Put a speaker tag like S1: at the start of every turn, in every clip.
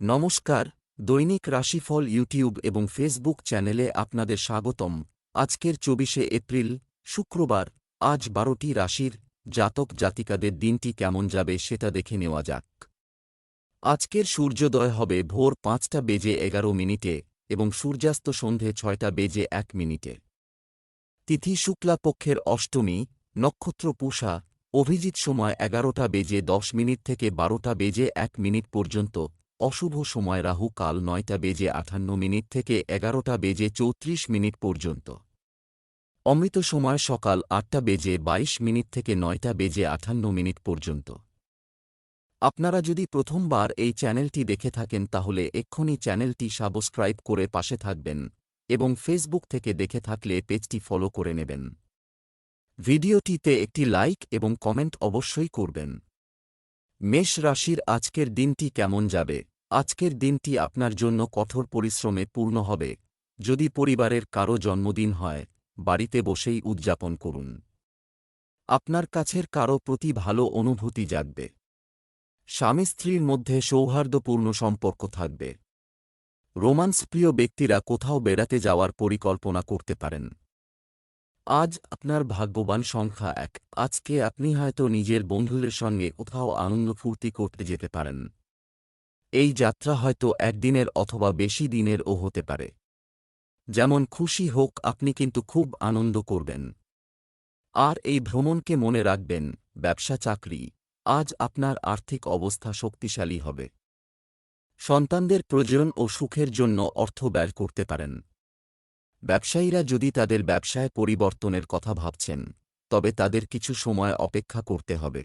S1: নমস্কার, দৈনিক রাশিফল ইউটিউব এবং ফেসবুক চ্যানেলে আপনাদের স্বাগতম। আজকের ২৪শে এপ্রিল, শুক্রবার। আজ ১২টি রাশির জাতক জাতিকাদের দিনটি কেমন যাবে সেটা দেখে নেওয়া যাক। আজকের সূর্যোদয় হবে ভোর ৫টা বেজে ১১ মিনিটে এবং সূর্যাস্ত সন্ধে ৬টা বেজে ১ মিনিটে। তিথি শুক্লা পক্ষের অষ্টমী, নক্ষত্র পূষা, অভিজিৎ সময় ১১টা বেজে ১০ মিনিট থেকে ১২টা বেজে ১ মিনিট পর্যন্ত। অশুভ সময় রাহু কাল ৯টা বেজে ৫৮ মিনিট থেকে ১১টা বেজে ৩৪ মিনিট পর্যন্ত। অমৃত সময় সকাল ৮টা বেজে ২২ মিনিট থেকে ৯টা বেজে ৫৮ মিনিট পর্যন্ত। আপনারা যদি প্রথমবার এই চ্যানেলটি দেখে থাকেন তাহলে এক্ষুনি চ্যানেলটি সাবস্ক্রাইব করে পাশে থাকবেন এবং ফেসবুক থেকে দেখে থাকলে পেজটি ফলো করে নেবেন। ভিডিওটিতে একটি লাইক এবং কমেন্ট অবশ্যই করবেন। মেষ রাশির আজকের দিনটি কেমন যাবে? আজকের দিনটি আপনার জন্য কঠোর পরিশ্রমে পূর্ণ হবে। যদি পরিবারের কারো জন্মদিন হয়, বাড়িতে বসেই উদযাপন করুন। আপনার কাছের কারো প্রতি ভালো অনুভূতি জাগবে। স্বামী স্ত্রীর মধ্যে সৌহার্দ্যপূর্ণ সম্পর্ক থাকবে। রোমান্স প্রিয় ব্যক্তিরা কোথাও বেড়াতে যাওয়ার পরিকল্পনা করতে পারেন। আজ আপনার ভাগ্যবান সংখ্যা ১। আজকে আপনি হয়তো নিজের বন্ধুদের সঙ্গে কোথাও আনন্দ ফুর্তি করতে যেতে পারেন। এই যাত্রা হয়তো একদিনের অথবা বেশি দিনেরও হতে পারে। যেমন খুশি হোক, আপনি কিন্তু খুব আনন্দ করবেন। আর এই ভ্রমণকে মনে রাখবেন। ব্যবসা চাকরি, আজ আপনার আর্থিক অবস্থা শক্তিশালী হবে। সন্তানদের প্রয়োজন ও সুখের জন্য অর্থ ব্যয় করতে পারেন। ব্যবসায়ীরা যদি তাদের ব্যবসায় পরিবর্তনের কথা ভাবছেন, তবে তাদের কিছু সময় অপেক্ষা করতে হবে।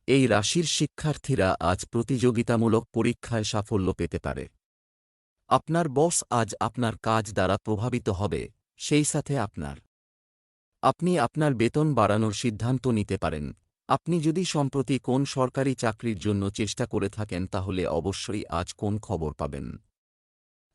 S1: এই রাশির শিক্ষার্থীরা আজ প্রতিযোগিতামূলক পরীক্ষায় সাফল্য পেতে পারে। আপনার বস আজ আপনার কাজ দ্বারা প্রভাবিত হবে, সেই সাথে আপনি আপনার বেতন বাড়ানোর সিদ্ধান্ত নিতে পারেন। আপনি যদি সম্প্রতি কোন সরকারি চাকরির জন্য চেষ্টা করে থাকেন তাহলে অবশ্যই আজ কোন খবর পাবেন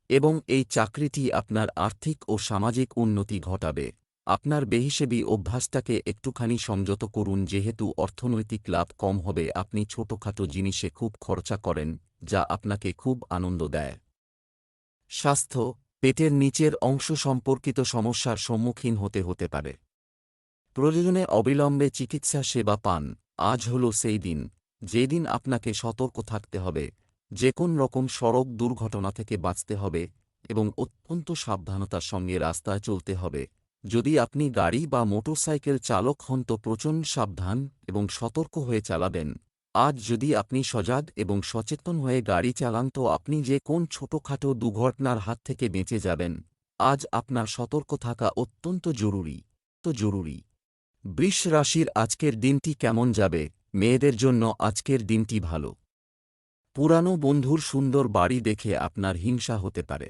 S1: এবং এই চাকরিটি আপনার আর্থিক ও সামাজিক উন্নতি ঘটাবে। আপনার বেহিসেবি অভ্যাসটাকে একটুখানি সংযত করুন, যেহেতু অর্থনৈতিক লাভ কম হবে। আপনি ছোটখাটো জিনিসে খুব খরচা করেন, যা আপনাকে খুব আনন্দ দেয়। স্বাস্থ্য, পেটের নিচের অংশ সম্পর্কিত সমস্যার সম্মুখীন হতে পারে। প্রয়োজনে অবিলম্বে চিকিৎসা সেবা পান। আজ হল সেই দিন যেদিন আপনাকে সতর্ক থাকতে হবে। যে কোন রকম সড়ক দুর্ঘটনা থেকে বাঁচতে হবে এবং অত্যন্ত সাবধানতার সঙ্গে রাস্তায় চলতে হবে। যদি আপনি গাড়ি বা মোটরসাইকেল চালক হন তো প্রচণ্ড সাবধান এবং সতর্ক হয়ে চালাবেন। আজ যদি আপনি সজাগ এবং সচেতন হয়ে গাড়ি চালান তো আপনি যে কোন ছোটখাটো দুর্ঘটনার হাত থেকে বেঁচে যাবেন। আজ আপনার সতর্ক থাকা অত্যন্ত জরুরি। বৃষ রাশির আজকের দিনটি কেমন যাবে? মেয়েদের জন্য আজকের দিনটি ভালো। পুরানো বন্ধুর সুন্দর বাড়ি দেখে আপনার হিংসা হতে পারে।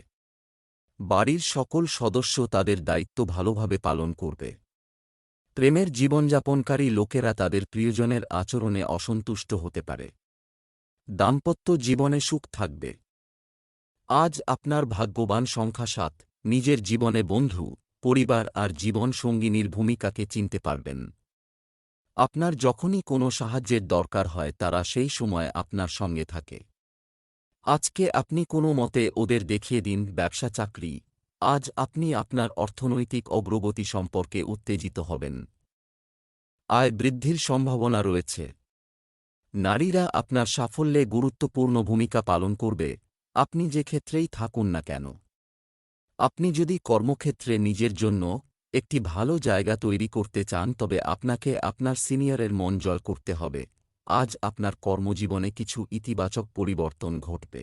S1: বাড়ির সকল সদস্য তাদের দায়িত্ব ভালোভাবে পালন করবে। প্রেমের জীবনযাপনকারী লোকেরা তাদের প্রিয়জনের আচরণে অসন্তুষ্ট হতে পারে। দাম্পত্য জীবনে সুখ থাকবে। আজ আপনার ভাগ্যবান সংখ্যা ৭। নিজের জীবনে বন্ধু, পরিবার আর জীবন সঙ্গিনীর ভূমিকাকে চিনতে পারবেন। আপনার যখনই কোনো সাহায্যের দরকার হয় তারা সেই সময় আপনার সঙ্গে থাকে। আজকে আপনি কোনো মতে ওদের দেখিয়ে দিন। ব্যবসা চাকরি, আজ আপনি আপনার অর্থনৈতিক অগ্রগতি সম্পর্কে উত্তেজিত হবেন। আয় বৃদ্ধির সম্ভাবনা রয়েছে। নারীরা আপনার সাফল্যে গুরুত্বপূর্ণ ভূমিকা পালন করবে, আপনি যে ক্ষেত্রেই থাকুন না কেন। আপনি যদি কর্মক্ষেত্রে নিজের জন্য একটি ভালো জায়গা তৈরি করতে চান তবে আপনাকে আপনার সিনিয়রের মন জয় করতে হবে। আজ আপনার কর্মজীবনে কিছু ইতিবাচক পরিবর্তন ঘটবে।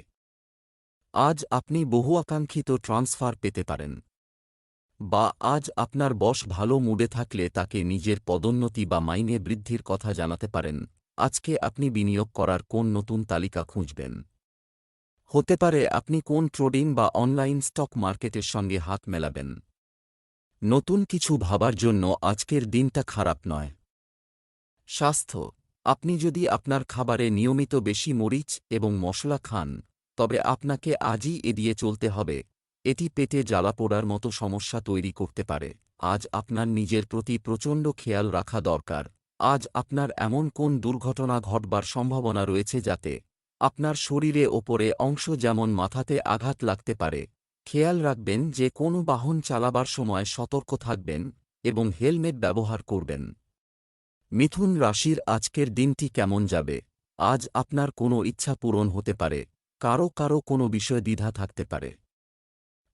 S1: আজ আপনি বহু আকাঙ্ক্ষিত ট্রান্সফার পেতে পারেন। বা আজ আপনার বস ভালো মুডে থাকলে তাকে নিজের পদোন্নতি বা মাইনে বৃদ্ধির কথা জানাতে পারেন। আজকে আপনি বিনিয়োগ করার কোন নতুন তালিকা খুঁজবেন। হতে পারে আপনি কোন ট্রেডিং বা অনলাইন স্টক মার্কেটের সঙ্গে হাত মেলাবেন। নতুন কিছু ভাবার জন্য আজকের দিনটা খারাপ নয়। স্বাস্থ্য, আপনি যদি আপনার খাবারে নিয়মিত বেশি মরিচ এবং মশলা খান তবে আপনাকে আজই এড়িয়ে চলতে হবে। এটি পেটে জ্বালা পোড়ার মতো সমস্যা তৈরি করতে পারে। আজ আপনার নিজের প্রতি প্রচণ্ড খেয়াল রাখা দরকার। আজ আপনার এমন কোন দুর্ঘটনা ঘটবার সম্ভাবনা রয়েছে যাতে আপনার শরীরে ওপরে অংশ যেমন মাথাতে আঘাত লাগতে পারে, খেয়াল রাখবেন যে কোনো বাহন চালাবার সময় সতর্ক থাকবেন এবং হেলমেট ব্যবহার করবেন। মিথুন রাশির আজকের দিনটি কেমন যাবে? আজ আপনার কোনো ইচ্ছা পূরণ হতে পারে, কারো কারো কোনো বিষয়ে দ্বিধা থাকতে পারে।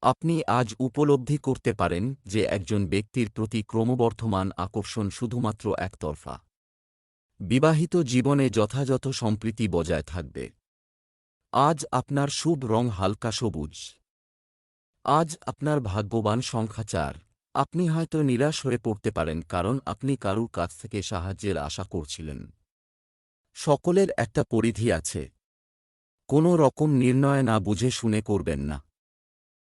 S1: আপনি আজ উপলব্ধি করতে পারেন যে একজন ব্যক্তির প্রতি ক্রমবর্ধমান আকর্ষণ শুধুমাত্র একতরফা। বিবাহিত জীবনে যথাযথ সম্প্রীতি বজায় থাকবে। আজ আপনার শুভ রং হালকা সবুজ। আজ আপনার ভাগ্যবান সংখ্যা 4। আপনি হয়তো নিরাশ হয়ে পড়তে পারেন কারণ আপনি কারুর কাছ থেকে সাহায্যের আশা করছিলেন। সকলের একটা পরিধি আছে। কোনো রকম নির্ণয় না বুঝে শুনে করবেন না।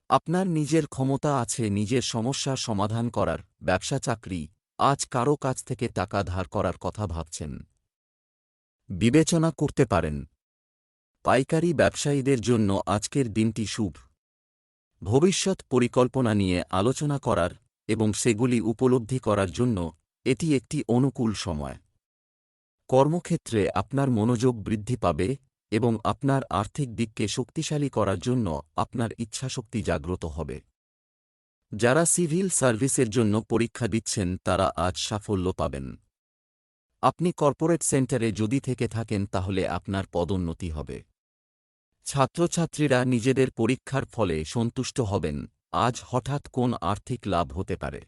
S1: আপনার নিজের ক্ষমতা আছে নিজের সমস্যার সমাধান করার। ব্যবসা চাকরি, আজ কারো কাছ থেকে টাকা ধার করার কথা ভাবছেন। বিবেচনা করতে পারেন। পাইকারি ব্যবসায়ীদের জন্য আজকের দিনটি শুভ। ভবিষ্যৎ পরিকল্পনা নিয়ে আলোচনা করার এবং সেগুলি উপলব্ধি করার জন্য এটি একটি অনুকূল সময়। কর্মক্ষেত্রে আপনার মনোযোগ বৃদ্ধি পাবে এবং আপনার আর্থিক দিককে শক্তিশালী করার জন্য আপনার ইচ্ছাশক্তি জাগ্রত হবে। যারা সিভিল সার্ভিসের জন্য পরীক্ষা দিচ্ছেন তারা আজ সাফল্য পাবেন। আপনি কর্পোরেট সেন্টারে যদি থেকে থাকেন তাহলে আপনার পদোন্নতি হবে। ছাত্রছাত্রীরা নিজেদের পরীক্ষার ফলে সন্তুষ্ট হবেন। আজ হঠাৎ কোন আর্থিক লাভ হতে পারে।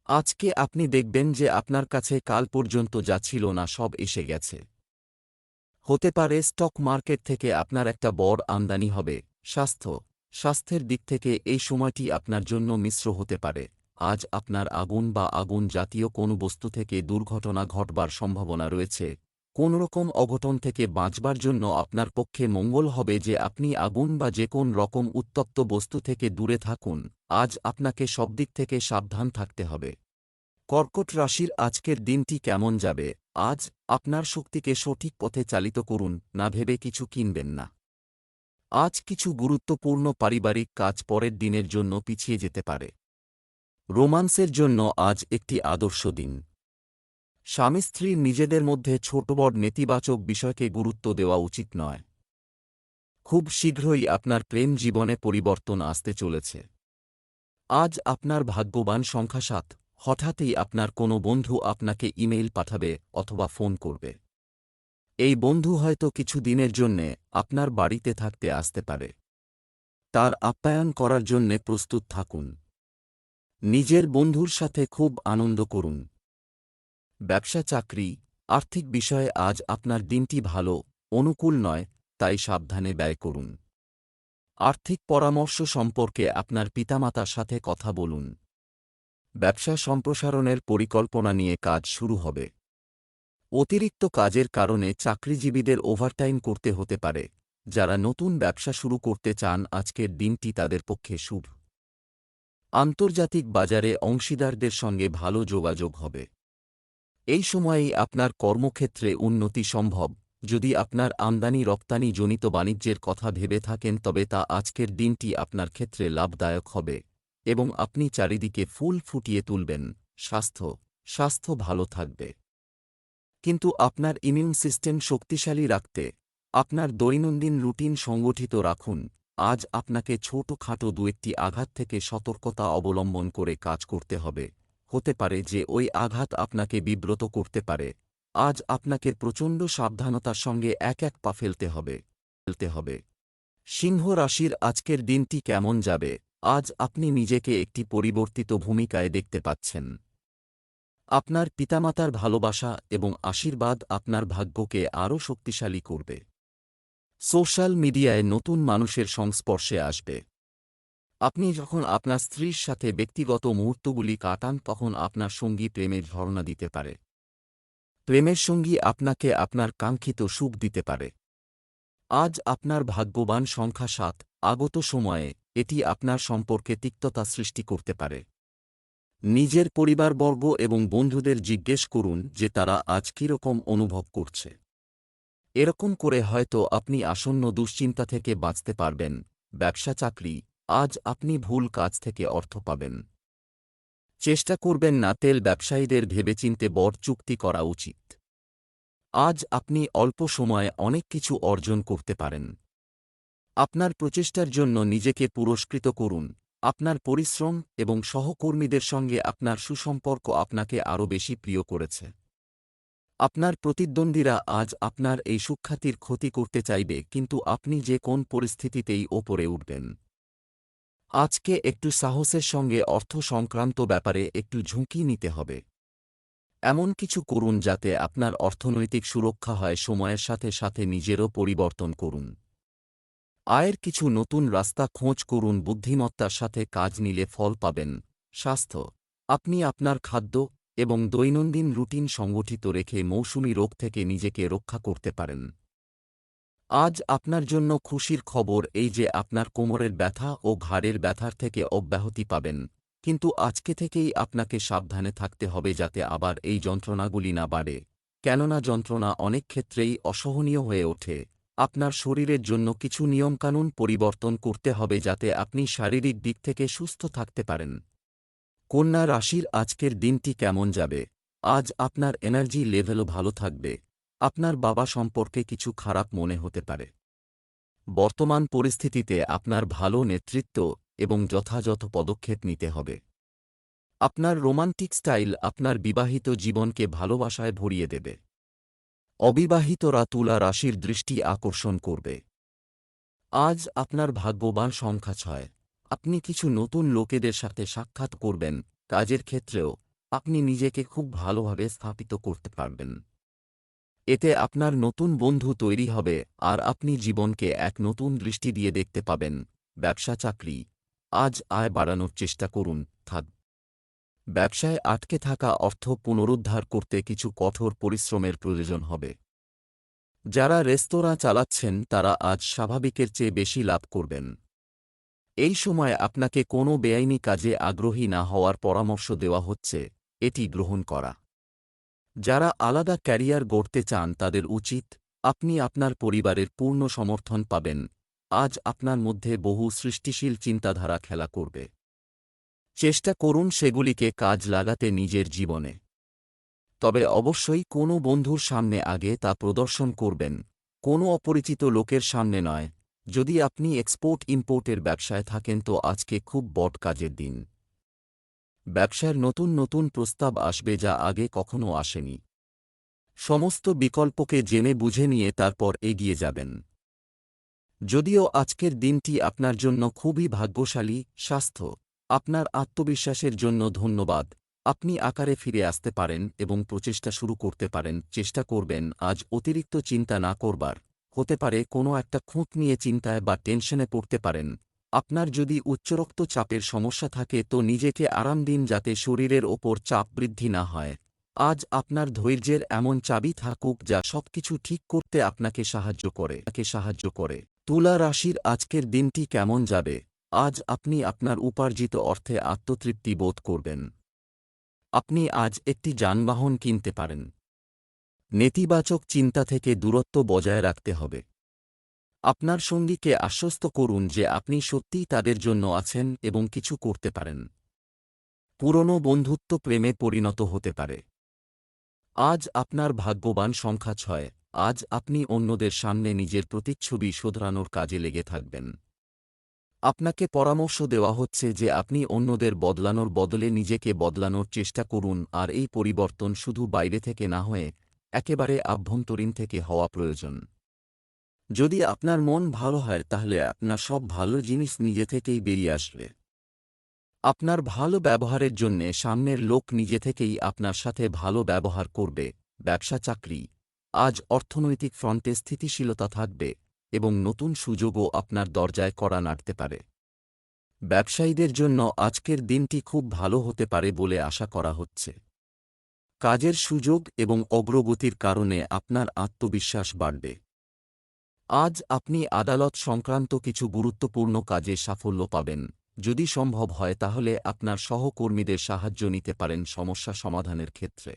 S1: আজকে আপনি দেখবেন যে আপনার কাছে কাল পর্যন্ত যা ছিল না সব এসে গেছে। হতে পারে স্টক মার্কেট থেকে আপনার একটা বড় আমদানি হবে। স্বাস্থ্যের দিক থেকে এই সময়টি আপনার জন্য মিশ্র হতে পারে। আজ আপনার আগুন বা আগুন জাতীয় কোনো বস্তু থেকে দুর্ঘটনা ঘটবার সম্ভাবনা রয়েছে। কোনোরকম অঘটন থেকে বাঁচবার জন্য আপনার পক্ষে মঙ্গল হবে যে আপনি আগুন বা যে কোন রকম উত্তপ্ত বস্তু থেকে দূরে থাকুন। আজ আপনাকে সব দিক থেকে সাবধান থাকতে হবে। কর্কট রাশির আজকের দিনটি কেমন যাবে? আজ আপনার শক্তিকে সঠিক পথে চালিত করুন, না ভেবে কিছু কিনবেন না। আজ কিছু গুরুত্বপূর্ণ পারিবারিক কাজ পরের দিনের জন্য পিছিয়ে যেতে পারে। রোমান্সের জন্য আজ একটি আদর্শ দিন। স্বামী স্ত্রীর নিজেদের মধ্যে ছোট বড় নেতিবাচক বিষয়কে গুরুত্ব দেওয়া উচিত নয়। খুব শীঘ্রই আপনার প্রেম জীবনে পরিবর্তন আসতে চলেছে। আজ আপনার ভাগ্যবান সংখ্যা 7। হঠাৎই আপনার কোনো বন্ধু আপনাকে ইমেইল পাঠাবে অথবা ফোন করবে। এই বন্ধু হয়তো কিছু দিনের জন্যে আপনার বাড়িতে থাকতে আসতে পারে। তার আপ্যায়ন করার জন্যে প্রস্তুত থাকুন। নিজের বন্ধুর সাথে খুব আনন্দ করুন। ব্যবসা চাকরি, আর্থিক বিষয়ে আজ আপনার দিনটি ভালো, অনুকূল নয়, তাই সাবধানে ব্যয় করুন। আর্থিক পরামর্শ সম্পর্কে আপনার পিতামাতার সাথে কথা বলুন। ব্যবসা সম্প্রসারণের পরিকল্পনা নিয়ে কাজ শুরু হবে। অতিরিক্ত কাজের কারণে চাকরিজীবীদের ওভারটাইম করতে হতে পারে। যারা নতুন ব্যবসা শুরু করতে চান আজকের দিনটি তাদের পক্ষে শুভ। আন্তর্জাতিক বাজারে অংশীদারদের সঙ্গে ভালো যোগাযোগ হবে। এই সময়েই আপনার কর্মক্ষেত্রে উন্নতি সম্ভব। যদি আপনার আমদানি রপ্তানি জনিত বাণিজ্যের কথা ভেবে থাকেন তবে তা আজকের দিনটি আপনার ক্ষেত্রে লাভদায়ক হবে এবং আপনি চারিদিকে ফুল ফুটিয়ে তুলবেন। স্বাস্থ্য ভালো থাকবে। কিন্তু আপনার ইমিউন সিস্টেম শক্তিশালী রাখতে আপনার দৈনন্দিন রুটিন সংগঠিত রাখুন। আজ আপনাকে ছোটখাটো দু-একটি আঘাত থেকে সতর্কতা অবলম্বন করে কাজ করতে হবে। হতে পারে যে ওই আঘাত আপনাকে বিব্রত করতে পারে। আজ আপনাকে প্রচণ্ড সাবধানতার সঙ্গে এক পা ফেলতে হবে। সিংহ রাশির আজকের দিনটি কেমন যাবে? আজ আপনি নিজেকে একটি পরিবর্তিত ভূমিকায় দেখতে পাচ্ছেন। আপনার পিতামাতার ভালোবাসা এবং আশীর্বাদ আপনার ভাগ্যকে আরও শক্তিশালী করবে। সোশ্যাল মিডিয়ায় নতুন মানুষের সংস্পর্শে আসবে। আপনি যখন আপনার স্ত্রীর সাথে ব্যক্তিগত মুহূর্তগুলি কাটান তখন আপনার সঙ্গী প্রেমের ঝরনা দিতে পারে। প্রেমের সঙ্গী আপনাকে আপনার কাঙ্ক্ষিত সুখ দিতে পারে। আজ আপনার ভাগ্যবান সংখ্যা 7। আগত সময়ে এটি আপনার সম্পর্কে তিক্ততা সৃষ্টি করতে পারে। নিজের পরিবারবর্গ এবং বন্ধুদের জিজ্ঞেস করুন যে তারা আজ কীরকম অনুভব করছে। এরকম করে হয়তো আপনি আসন্ন দুশ্চিন্তা থেকে বাঁচতে পারবেন। ব্যবসা চাকরি, আজ আপনি ভুল কাজ থেকে অর্থ পাবেন। চেষ্টা করবেন না তেল ব্যবসায়ীদের ভেবেচিন্তে বড় চুক্তি করা উচিত। আজ আপনি অল্প সময়ে অনেক কিছু অর্জন করতে পারেন। আপনার প্রচেষ্টার জন্য নিজেকে পুরস্কৃত করুন। আপনার পরিশ্রম এবং সহকর্মীদের সঙ্গে আপনার সুসম্পর্ক আপনাকে আরও বেশি প্রিয় করেছে। আপনার প্রতিদ্বন্দ্বীরা আজ আপনার এই সুখ্যাতির ক্ষতি করতে চাইবে, কিন্তু আপনি যে কোন পরিস্থিতিতেই ওপরে উঠবেন। আজকে একটু সাহসের সঙ্গে অর্থ সংক্রান্ত ব্যাপারে একটু ঝুঁকি নিতে হবে। এমন কিছু করুন যাতে আপনার অর্থনৈতিক সুরক্ষা হয়। সময়ের সাথে সাথে নিজেরও পরিবর্তন করুন। আয়ের কিছু নতুন রাস্তা খোঁজ করুন। বুদ্ধিমত্তার সাথে কাজ নিলে ফল পাবেন। স্বাস্থ্য, আপনি আপনার খাদ্য এবং দৈনন্দিন রুটিন সংগঠিত রেখে মৌসুমী রোগ থেকে নিজেকে রক্ষা করতে পারেন। আজ আপনার জন্য খুশির খবর এই যে আপনার কোমরের ব্যথা ও ঘাড়ের ব্যথার থেকে অব্যাহতি পাবেন, কিন্তু আজকে থেকেই আপনাকে সাবধানে থাকতে হবে যাতে আবার এই যন্ত্রণাগুলি না বাড়ে, কেননা যন্ত্রণা অনেক ক্ষেত্রেই অসহনীয় হয়ে ওঠে। আপনার শরীরের জন্য কিছু নিয়মকানুন পরিবর্তন করতে হবে যাতে আপনি শারীরিক দিক থেকে সুস্থ থাকতে পারেন। কন্যা রাশির আজকের দিনটি কেমন যাবে? আজ আপনার এনার্জি লেভেলও ভালো থাকবে। আপনার বাবা সম্পর্কে কিছু খারাপ মনে হতে পারে। বর্তমান পরিস্থিতিতে আপনার ভালো নেতৃত্ব এবং যথাযথ পদক্ষেপ নিতে হবে। আপনার রোমান্টিক স্টাইল আপনার বিবাহিত জীবনকে ভালোবাসায় ভরিয়ে দেবে। অবিবাহিতরা তুলা রাশির দৃষ্টি আকর্ষণ করবে। আজ আপনার ভাগ্যবান সংখ্যা 6। আপনি কিছু নতুন লোকেদের সাথে সাক্ষাৎ করবেন। কাজের ক্ষেত্রেও আপনি নিজেকে খুব ভালোভাবে স্থাপিত করতে পারবেন। এতে আপনার নতুন বন্ধু তৈরি হবে আর আপনি জীবনকে এক নতুন দৃষ্টি দিয়ে দেখতে পাবেন। ব্যবসা চাকরি, আজ আয় বাড়ানোর চেষ্টা করুন। ব্যবসায় আটকে থাকা অর্থ পুনরুদ্ধার করতে কিছু কঠোর পরিশ্রমের প্রয়োজন হবে। যারা রেস্তোরাঁ চালাচ্ছেন তারা আজ স্বাভাবিকের চেয়ে বেশি লাভ করবেন। এই সময় আপনাকে কোনো বেআইনি কাজে আগ্রহী না হওয়ার পরামর্শ দেওয়া হচ্ছে, এটি গ্রহণ করা। যারা আলাদা ক্যারিয়ার গড়তে চান তাদের উচিত, আপনি আপনার পরিবারের পূর্ণ সমর্থন পাবেন। আজ আপনার মধ্যে বহু সৃষ্টিশীল চিন্তাধারা খেলা করবে। চেষ্টা করুন সেগুলিকে কাজ লাগাতে নিজের জীবনে। তবে অবশ্যই কোনো বন্ধুর সামনে আগে তা প্রদর্শন করবেন, কোনো অপরিচিত লোকের সামনে নয়। যদি আপনি এক্সপোর্ট ইম্পোর্টের ব্যবসায় থাকেন তো আজকে খুব বড় কাজের দিন। ব্যবসার নতুন নতুন প্রস্তাব আসবে যা আগে কখনো আসেনি। সমস্ত বিকল্পকে জেনে বুঝে নিয়ে তারপর এগিয়ে যাবেন। যদিও আজকের দিনটি আপনার জন্য খুবই ভাগ্যশালী। স্বাস্থ্য, আপনার আত্মবিশ্বাসের জন্য ধন্যবাদ। আপনি আকারে ফিরে আসতে পারেন এবং প্রচেষ্টা শুরু করতে পারেন। চেষ্টা করবেন আজ অতিরিক্ত চিন্তা না করবার। হতে পারে কোনো একটা খুঁত নিয়ে চিন্তায় বা টেনশনে পড়তে পারেন। আপনার যদি উচ্চ রক্তচাপের সমস্যা থাকে তো নিজেকে আরাম দিন যাতে শরীরের ওপর চাপ বৃদ্ধি না হয়। আজ আপনার ধৈর্যের এমন চাবি থাকুক যা সবকিছু ঠিক করতে আপনাকে সাহায্য করে। তুলা রাশির আজকের দিনটি কেমন যাবে? আজ আপনি আপনার উপার্জিত অর্থে আত্মতৃপ্তি বোধ করবেন। আপনি আজ একটি যানবাহন কিনতে পারেন। নেতিবাচক চিন্তা থেকে দূরত্ব বজায় রাখতে হবে। আপনার সঙ্গীকে আশ্বস্ত করুন যে আপনি সত্যিই তাদের জন্য আছেন এবং কিছু করতে পারেন। পুরনো বন্ধুত্ব প্রেমে পরিণত হতে পারে। আজ আপনার ভাগ্যবান সংখ্যা 6। আজ আপনি অন্যদের সামনে নিজের প্রতিচ্ছবি শোধরানোর কাজে লেগে থাকবেন। আপনাকে পরামর্শ দেওয়া হচ্ছে যে আপনি অন্যদের বদলানোর বদলে নিজেকে বদলানোর চেষ্টা করুন আর এই পরিবর্তন শুধু বাইরে থেকে না হয়ে একেবারে আভ্যন্তরীণ থেকে হওয়া প্রয়োজন। যদি আপনার মন ভালো হয় তাহলে আপনার সব ভালো জিনিস নিজে থেকেই বেরিয়ে আসবে। আপনার ভালো ব্যবহারের জন্যে সামনের লোক নিজে থেকেই আপনার সাথে ভালো ব্যবহার করবে। ব্যবসা চাকরি, আজ অর্থনৈতিক ফ্রন্টে স্থিতিশীলতা থাকবে এবং নতুন সুযোগও আপনার দরজায় কড়া নাড়তে পারে। ব্যবসায়ীদের জন্য আজকের দিনটি খুব ভালো হতে পারে বলে আশা করা হচ্ছে। কাজের সুযোগ এবং অগ্রগতির কারণে আপনার আত্মবিশ্বাস বাড়বে। আজ আপনি আদালত সংক্রান্ত কিছু গুরুত্বপূর্ণ কাজে সাফল্য পাবেন। যদি সম্ভব হয় তাহলে আপনার সহকর্মীদের সাহায্য নিতে পারেন সমস্যা সমাধানের ক্ষেত্রে।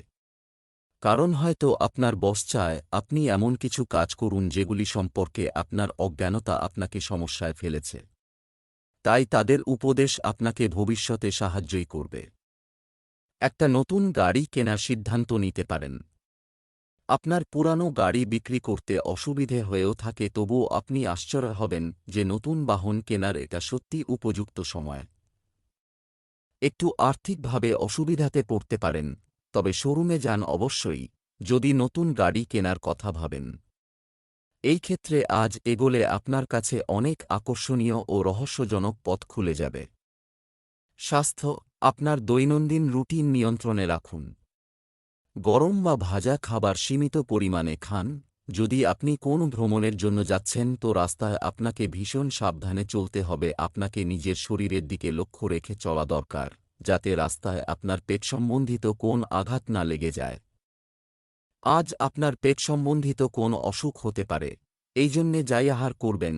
S1: কারণ হয়তো আপনার বস চায় আপনি এমন কিছু কাজ করুন যেগুলি সম্পর্কে আপনার অজ্ঞানতা আপনাকে সমস্যায় ফেলেছে। তাই তাদের উপদেশ আপনাকে ভবিষ্যতে সাহায্যই করবে। একটা নতুন গাড়ি কেনার সিদ্ধান্ত নিতে পারেন। আপনার পুরানো গাড়ি বিক্রি করতে অসুবিধে হয়েও থাকে, তবুও আপনি আশ্চর্য হবেন যে নতুন বাহন কেনার এটা সত্যি উপযুক্ত সময়। একটু আর্থিকভাবে অসুবিধাতে পড়তে পারেন, তবে শোরুমে যান অবশ্যই যদি নতুন গাড়ি কেনার কথা ভাবেন। এই ক্ষেত্রে আজ এগোলে আপনার কাছে অনেক আকর্ষণীয় ও রহস্যজনক পথ খুলে যাবে। স্বাস্থ্য, আপনার দৈনন্দিন রুটিন নিয়ন্ত্রণে রাখুন। গরম বা ভাজা খাবার সীমিত পরিমাণে খান। যদি আপনি কোন ভ্রমণের জন্য যাচ্ছেন তো রাস্তায় আপনাকে ভীষণ সাবধানে চলতে হবে। আপনাকে নিজের শরীরের দিকে লক্ষ্য রেখে চলা দরকার, যাতে রাস্তায় আপনার পেট সম্বন্ধিত কোন আঘাত না লেগে যায়। আজ আপনার পেট সম্বন্ধিত কোন অসুখ হতে পারে, এই জন্যে যাই আহার করবেন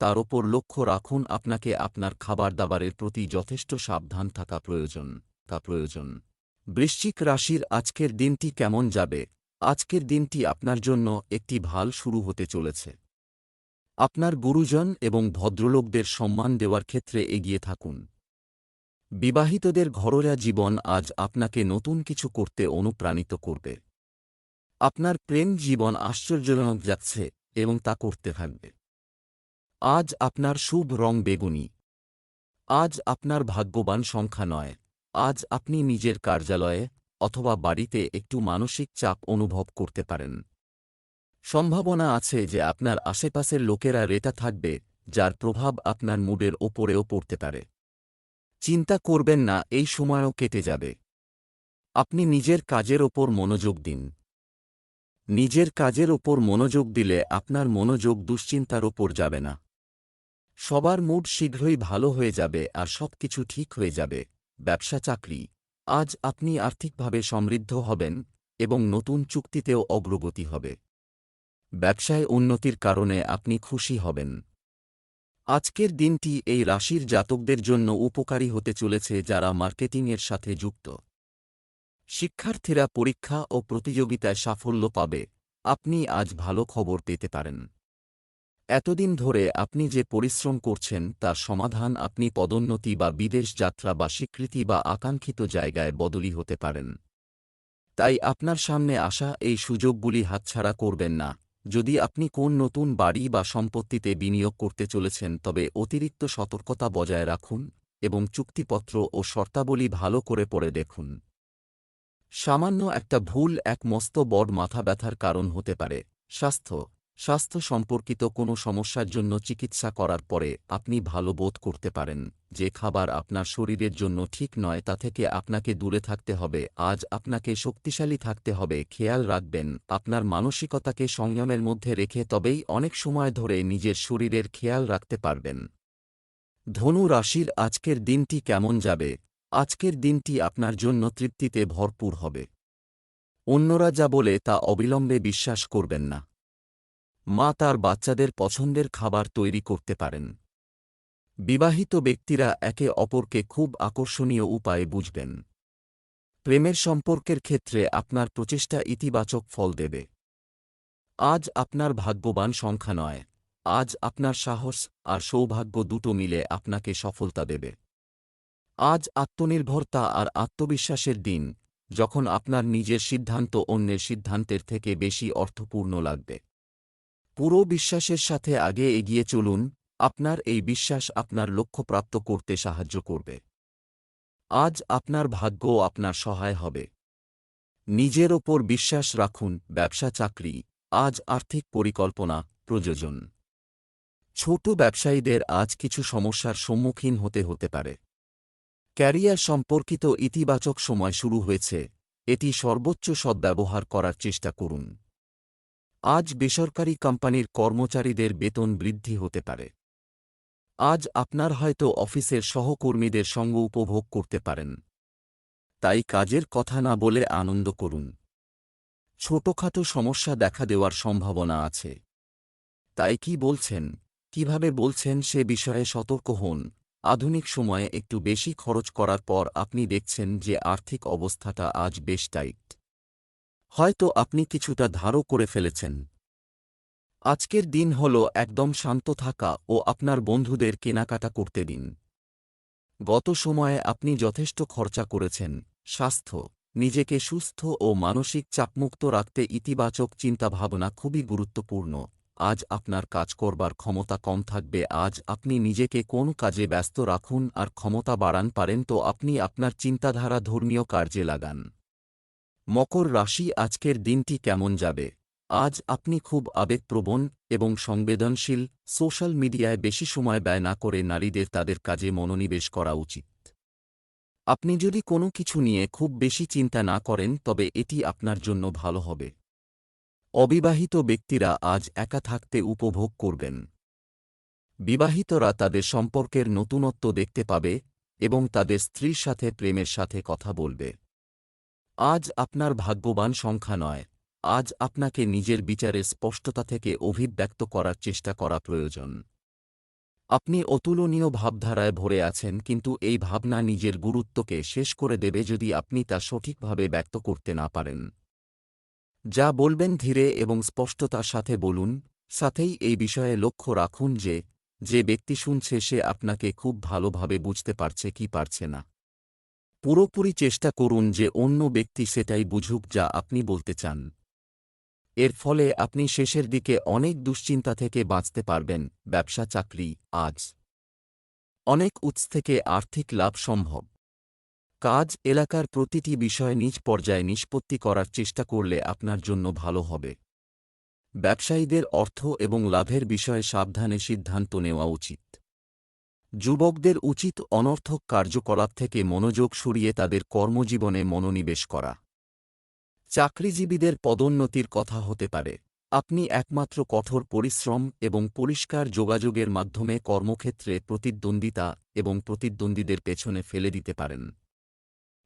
S1: তার ওপর লক্ষ্য রাখুন। আপনাকে আপনার খাবার দাবারের প্রতি যথেষ্ট সাবধান থাকা প্রয়োজন। বৃশ্চিক রাশির আজকের দিনটি কেমন যাবে? আজকের দিনটি আপনার জন্য একটি ভাল শুরু হতে চলেছে। আপনার গুরুজন এবং ভদ্রলোকদের সম্মান দেওয়ার ক্ষেত্রে এগিয়ে থাকুন। বিবাহিতদের ঘরোয়া জীবন আজ আপনাকে নতুন কিছু করতে অনুপ্রাণিত করবে। আপনার প্রেম জীবন আশ্চর্যজনক যাচ্ছে এবং তা করতে থাকবে। আজ আপনার শুভ রং বেগুনি। আজ আপনার ভাগ্যবান সংখ্যা 9। আজ আপনি নিজের কার্যালয়ে অথবা বাড়িতে একটু মানসিক চাপ অনুভব করতে পারেন। সম্ভাবনা আছে যে আপনার আশেপাশের লোকেরা রেটা থাকবে, যার প্রভাব আপনার মুডের ওপরেও পড়তে পারে। চিন্তা করবেন না, এই সময়ও কেটে যাবে। আপনি নিজের কাজের ওপর মনোযোগ দিন। নিজের কাজের ওপর মনোযোগ দিলে আপনার মনোযোগ দুশ্চিন্তার ওপর যাবে না। সবার মুড শীঘ্রই ভালো হয়ে যাবে আর সবকিছু ঠিক হয়ে যাবে। ব্যবসা চাকরি, আজ আপনি আর্থিকভাবে সমৃদ্ধ হবেন এবং নতুন চুক্তিতেও অগ্রগতি হবে। ব্যবসায় উন্নতির কারণে আপনি খুশি হবেন। আজকের দিনটি এই রাশির জাতকদের জন্য উপকারী হতে চলেছে যারা মার্কেটিংয়ের সাথে যুক্ত। শিক্ষার্থীরা পরীক্ষা ও প্রতিযোগিতায় সাফল্য পাবে। আপনি আজ ভালো খবর পেতে পারেন। এতদিন ধরে আপনি যে পরিশ্রম করছেন তার সমাধান আপনি পদোন্নতি বা বিদেশ যাত্রা বা স্বীকৃতি বা আকাঙ্ক্ষিত জায়গায় বদলি হতে পারেন। তাই আপনার সামনে আসা এই সুযোগগুলি হাতছাড়া করবেন না। যদি আপনি কোন নতুন বাড়ি বা সম্পত্তিতে বিনিয়োগ করতে চলেছেন তবে অতিরিক্ত সতর্কতা বজায় রাখুন এবং চুক্তিপত্র ও শর্তাবলী ভালো করে পড়ে দেখুন। সামান্য একটা ভুল এক মস্ত বড় মাথা ব্যথার কারণ হতে পারে। স্বাস্থ্য সম্পর্কিত কোনো সমস্যার জন্য চিকিৎসা করার পরে আপনি ভালো বোধ করতে পারেন। যে খাবার আপনার শরীরের জন্য ঠিক নয় তা থেকে আপনাকে দূরে থাকতে হবে। আজ আপনাকে শক্তিশালী থাকতে হবে। খেয়াল রাখবেন আপনার মানসিকতাকে সংযমের মধ্যে রেখে, তবেই অনেক সময় ধরে নিজের শরীরের খেয়াল রাখতে পারবেন। ধনু রাশির আজকের দিনটি কেমন যাবে? আজকের দিনটি আপনার জন্য তৃপ্তিতে ভরপুর হবে। অন্যরা যা বলে তা অবিলম্বে বিশ্বাস করবেন না। মা তার বাচ্চাদের পছন্দের খাবার তৈরি করতে পারেন। বিবাহিত ব্যক্তিরা একে অপরকে খুব আকর্ষণীয় উপায়ে বুঝবেন। প্রেমের সম্পর্কের ক্ষেত্রে আপনার প্রচেষ্টা ইতিবাচক ফল দেবে। আজ আপনার ভাগ্যবান সংখ্যা 9। আজ আপনার সাহস আর সৌভাগ্য দুটো মিলে আপনাকে সফলতা দেবে। আজ আত্মনির্ভরতা আর আত্মবিশ্বাসের দিন, যখন আপনার নিজের সিদ্ধান্ত অন্যের সিদ্ধান্তের থেকে বেশি অর্থপূর্ণ লাগবে। পুরো বিশ্বাসের সাথে আগে এগিয়ে চলুন। আপনার এই বিশ্বাস আপনার লক্ষ্য প্রাপ্ত করতে সাহায্য করবে। আজ আপনার ভাগ্য আপনার সহায় হবে। নিজের ওপর বিশ্বাস রাখুন। ব্যবসা চাকরি, আজ আর্থিক পরিকল্পনা প্রয়োজন। ছোট ব্যবসায়ীদের আজ কিছু সমস্যার সম্মুখীন হতে পারে। ক্যারিয়ার সম্পর্কিত ইতিবাচক সময় শুরু হয়েছে, এটি সর্বোচ্চ সদ্ব্যবহার করার চেষ্টা করুন। আজ বেসরকারি কোম্পানির কর্মচারীদের বেতন বৃদ্ধি হতে পারে। আজ আপনার হয়তো অফিসের সহকর্মীদের সঙ্গ উপভোগ করতে পারেন। তাই কাজের কথা না বলে আনন্দ করুন। ছোটখাটো সমস্যা দেখা দেওয়ার সম্ভাবনা আছে, তাই কি বলছেন, কিভাবে বলছেন সে বিষয়ে সতর্ক হন। আধুনিক সময়ে একটু বেশি খরচ করার পর আপনি দেখছেন যে আর্থিক অবস্থাটা আজ বেশ টাইট। হয়তো আপনি কিছুটা ধারও করে ফেলেছেন। আজকের দিন হল একদম শান্ত থাকা ও আপনার বন্ধুদের কেনাকাটা করতে দিন। গত সময়ে আপনি যথেষ্ট খরচা করেছেন। স্বাস্থ্য, নিজেকে সুস্থ ও মানসিক চাপমুক্ত রাখতে ইতিবাচক চিন্তাভাবনা খুবই গুরুত্বপূর্ণ। আজ আপনার কাজ করবার ক্ষমতা কম থাকবে। আজ আপনি নিজেকে কোন কাজে ব্যস্ত রাখুন আর ক্ষমতা বাড়ান পারেন তো আপনি আপনার চিন্তাধারা ধর্মীয় কার্যে লাগান। মকর রাশি, আজকের দিনটি কেমন যাবে? আজ আপনি খুব আবেগপ্রবণ এবং সংবেদনশীল। সোশ্যাল মিডিয়ায় বেশি সময় ব্যয় না করে নারীদের তাদের কাজে মনোনিবেশ করা উচিত। আপনি যদি কোনো কিছু নিয়ে খুব বেশি চিন্তা না করেন তবে এটি আপনার জন্য ভালো হবে। অবিবাহিত ব্যক্তিরা আজ একা থাকতে উপভোগ করবেন। বিবাহিতরা তাদের সম্পর্কের নতুনত্ব দেখতে পাবে এবং তাদের স্ত্রীর সাথে প্রেমের সাথে কথা বলবে। আজ আপনার ভাগ্যবান সংখ্যা নয়। আজ আপনাকে নিজের বিচারের স্পষ্টতা থেকে অভিব্যক্ত করার চেষ্টা করা প্রয়োজন। আপনি অতুলনীয় ভাবধারায় ভরে আছেন, কিন্তু এই ভাবনা নিজের গুরুত্বকে শেষ করে দেবে যদি আপনি তা সঠিকভাবে ব্যক্ত করতে না পারেন। যা বলবেন ধীরে এবং স্পষ্টতার সাথে বলুন। সাথেই এই বিষয়ে লক্ষ্য রাখুন যে যে ব্যক্তি শুনছে সে আপনাকে খুব ভালোভাবে বুঝতে পারছে কি পারছে না। পুরোপুরি চেষ্টা করুন যে অন্য ব্যক্তি সেটাই বুঝুক যা আপনি বলতে চান। এর ফলে আপনি শেষের দিকে অনেক দুশ্চিন্তা থেকে বাঁচতে পারবেন। ব্যবসা চাকরি, আজ অনেক উৎস থেকে আর্থিক লাভ সম্ভব। কাজ এলাকার প্রতিটি বিষয় নিজ পর্যায়ে নিষ্পত্তি করার চেষ্টা করলে আপনার জন্য ভালো হবে। ব্যবসায়ীদের অর্থ এবং লাভের বিষয়ে সাবধানে সিদ্ধান্ত নেওয়া উচিত। যুবকদের উচিত অনর্থক কার্যকলাপ থেকে মনোযোগ সরিয়ে তাদের কর্মজীবনে মনোনিবেশ করা। চাকরিজীবীদের পদোন্নতির কথা হতে পারে। আপনি একমাত্র কঠোর পরিশ্রম এবং পরিষ্কার যোগাযোগের মাধ্যমে কর্মক্ষেত্রে প্রতিদ্বন্দ্বিতা এবং প্রতিদ্বন্দ্বীদের পেছনে ফেলে দিতে পারেন।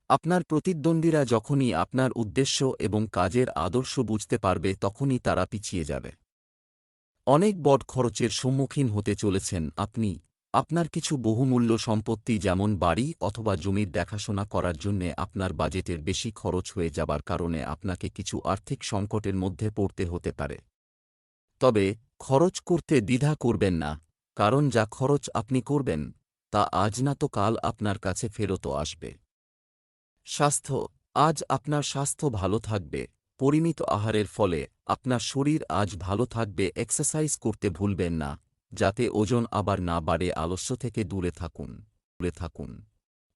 S1: আপনার প্রতিদ্বন্দ্বীরা যখনই আপনার উদ্দেশ্য এবং কাজের আদর্শ বুঝতে পারবে তখনই তারা পিছিয়ে যাবে। অনেক বড় খরচের সম্মুখীন হতে চলেছেন আপনি। আপনার কিছু বহুমূল্য সম্পত্তি যেমন বাড়ি অথবা জমির দেখাশোনা করার জন্যে আপনার বাজেটের বেশি খরচ হয়ে যাবার কারণে আপনাকে কিছু আর্থিক সংকটের মধ্যে পড়তে হতে পারে। তবে খরচ করতে দ্বিধা করবেন না, কারণ যা খরচ আপনি করবেন তা আজ না তো কাল আপনার কাছে ফেরত আসবে। স্বাস্থ্য, আজ আপনার স্বাস্থ্য ভালো থাকবে। পরিমিত আহারের ফলে আপনার শরীর আজ ভালো থাকবে। এক্সারসাইজ করতে ভুলবেন না, যাতে ওজন আবার না বাড়ে। আলস্য থেকে দূরে থাকুন।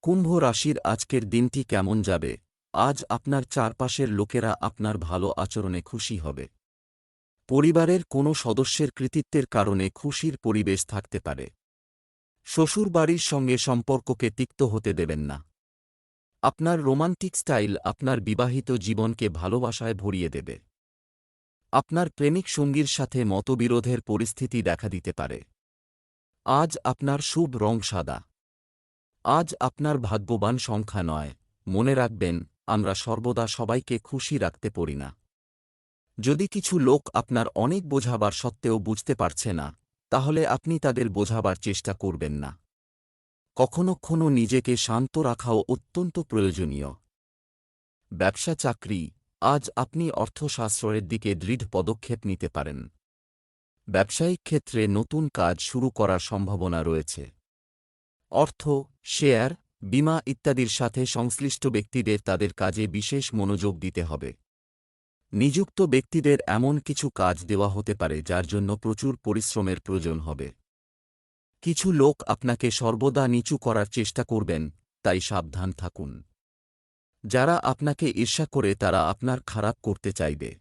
S1: কুম্ভ রাশির আজকের দিনটি কেমন যাবে? আজ আপনার চারপাশের লোকেরা আপনার ভালো আচরণে খুশি হবে। পরিবারের কোনো সদস্যের কৃতিত্বের কারণে খুশির পরিবেশ থাকতে পারে। শ্বশুরবাড়ির সঙ্গে সম্পর্ককে তিক্ত হতে দেবেন না। আপনার রোমান্টিক স্টাইল আপনার বিবাহিত জীবনকে ভালোবাসায় ভরিয়ে দেবে। আপনার প্রেমিক সঙ্গীর সাথে মতবিরোধের পরিস্থিতি দেখা দিতে পারে। আজ আপনার শুভ রং সাদা। আজ আপনার ভাগ্যবান সংখ্যা নয়। মনে রাখবেন, আমরা সর্বদা সবাইকে খুশি রাখতে পারি না। যদি কিছু লোক আপনার অনেক বোঝাবার সত্ত্বেও বুঝতে পারছে না, তাহলে আপনি তাদের বোঝাবার চেষ্টা করবেন না। কখনো কখনো নিজেকে শান্ত রাখাও অত্যন্ত প্রয়োজনীয়। ব্যবসা চাকরি, আজ আপনি অর্থশাস্ত্রের দিকে দৃঢ় পদক্ষেপ নিতে পারেন। ব্যবসায়িক ক্ষেত্রে নতুন কাজ শুরু করার সম্ভাবনা রয়েছে। অর্থ, শেয়ার, বীমা ইত্যাদির সাথে সংশ্লিষ্ট ব্যক্তিদের তাদের কাজে বিশেষ মনোযোগ দিতে হবে। নিযুক্ত ব্যক্তিদের এমন কিছু কাজ দেওয়া হতে পারে যার জন্য প্রচুর পরিশ্রমের প্রয়োজন হবে। কিছু লোক আপনাকে সর্বদা নিচু করার চেষ্টা করবেন, তাই সাবধান থাকুন। যারা আপনাকে ঈর্ষা করে তারা আপনার খারাপ করতে চাইবে।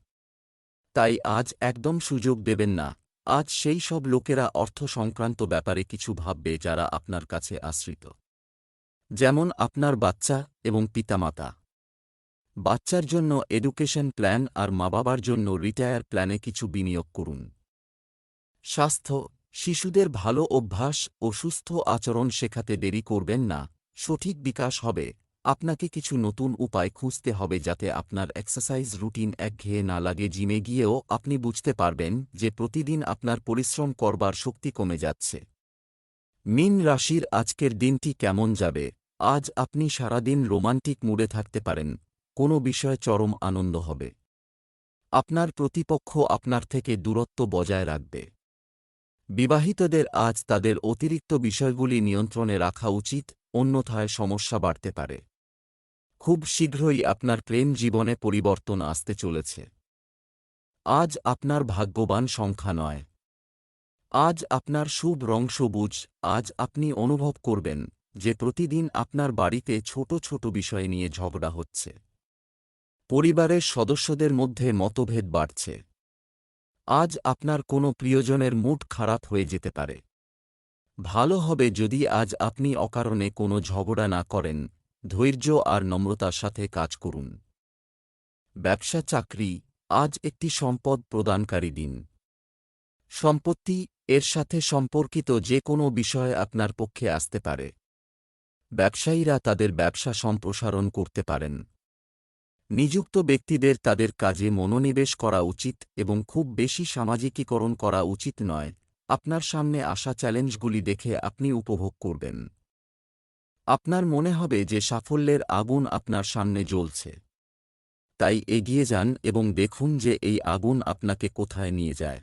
S1: তাই আজ একদম সুযোগ দেবেন না। আজ সেই সব লোকেরা অর্থ সংক্রান্ত ব্যাপারে কিছু ভাববে যারা আপনার কাছে আশ্রিত, যেমন আপনার বাচ্চা এবং পিতামাতা। বাচ্চার জন্য এডুকেশন প্ল্যান আর মা-বাবার জন্য রিটায়ার প্ল্যানে কিছু বিনিয়োগ করুন। স্বাস্থ্য, শিশুদের ভালো অভ্যাস ও সুস্থ আচরণ শেখাতে দেরি করবেন না। সঠিক বিকাশ হবে। আপনাকে কিছু নতুন উপায় খুঁজতে হবে যাতে আপনার এক্সারসাইজ রুটিন একঘেয়ে না লাগে। জিমে গিয়েও আপনি বুঝতে পারবেন যে প্রতিদিন আপনার পরিশ্রম করবার শক্তি কমে যাচ্ছে। মীন রাশির আজকের দিনটি কেমন যাবে? আজ আপনি সারাদিন রোমান্টিক মুডে থাকতে পারেন। কোনো বিষয়ে চরম আনন্দ হবে। আপনার প্রতিপক্ষ আপনার থেকে দূরত্ব বজায় রাখবে। বিবাহিতদের আজ তাদের অতিরিক্ত বিষয়গুলি নিয়ন্ত্রণে রাখা উচিত, অন্যথায় সমস্যা বাড়তে পারে। খুব শীঘ্রই আপনার প্রেম জীবনে পরিবর্তন আসতে চলেছে। আজ আপনার ভাগ্যবান সংখ্যা নয়। আজ আপনার শুভ রং সবুজ। আজ আপনি অনুভব করবেন যে প্রতিদিন আপনার বাড়িতে ছোট ছোট বিষয় নিয়ে ঝগড়া হচ্ছে। পরিবারের সদস্যদের মধ্যে মতভেদ বাড়ছে। আজ আপনার কোনো প্রিয়জনের মুড খারাপ হয়ে যেতে পারে। ভালো হবে যদি আজ আপনি অকারণে কোনো ঝগড়া না করেন, ধৈর্য আর নম্রতার সাথে কাজ করুন। ব্যবসা চাকরি, আজ একটি সম্পদ প্রদানকারী দিন। সম্পত্তি, এর সাথে সম্পর্কিত যে কোনো বিষয় আপনার পক্ষে আসতে পারে। ব্যবসায়ীরা তাদের ব্যবসা সম্প্রসারণ করতে পারেন। নিযুক্ত ব্যক্তিদের তাদের কাজে মনোনিবেশ করা উচিত এবং খুব বেশি সামাজিকীকরণ করা উচিত নয়। আপনার সামনে আসা চ্যালেঞ্জগুলি দেখে আপনি উপভোগ করবেন। আপনার মনে হবে যে সাফল্যের আগুন আপনার সামনে জ্বলছে। তাই এগিয়ে যান এবং দেখুন যে এই আগুন আপনাকে কোথায় নিয়ে যায়।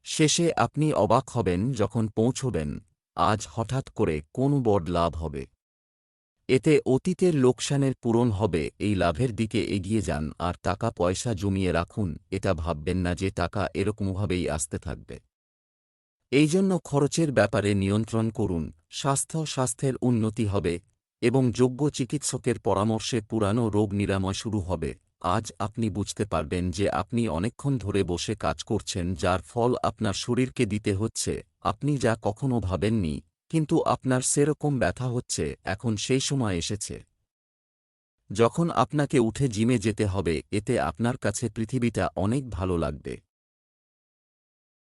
S1: শেষে আপনি অবাক হবেন যখন পৌঁছবেন, আজ হঠাৎ করে কোন বড় লাভ হবে। এতে অতীতের লোকসানের পূরণ হবে। এই লাভের দিকে এগিয়ে যান আর টাকা পয়সা জমিয়ে রাখুন। এটা ভাববেন না যে টাকা এরকমভাবেই আসতে থাকবে। এই জন্য খরচের ব্যাপারে নিয়ন্ত্রণ করুন। স্বাস্থ্যের উন্নতি হবে এবং যোগ্য চিকিৎসকের পরামর্শে পুরানো রোগ নিরাময় শুরু হবে। আজ আপনি বুঝতে পারবেন যে আপনি অনেকক্ষণ ধরে বসে কাজ করছেন, যার ফল আপনার শরীরকে দিতে হচ্ছে। আপনি যা কখনো ভাবেননি, কিন্তু আপনার সেরকম ব্যথা হচ্ছে। এখন সেই সময় এসেছে যখন আপনাকে উঠে জিমে যেতে হবে। এতে আপনার কাছে পৃথিবীটা অনেক ভালো লাগবে।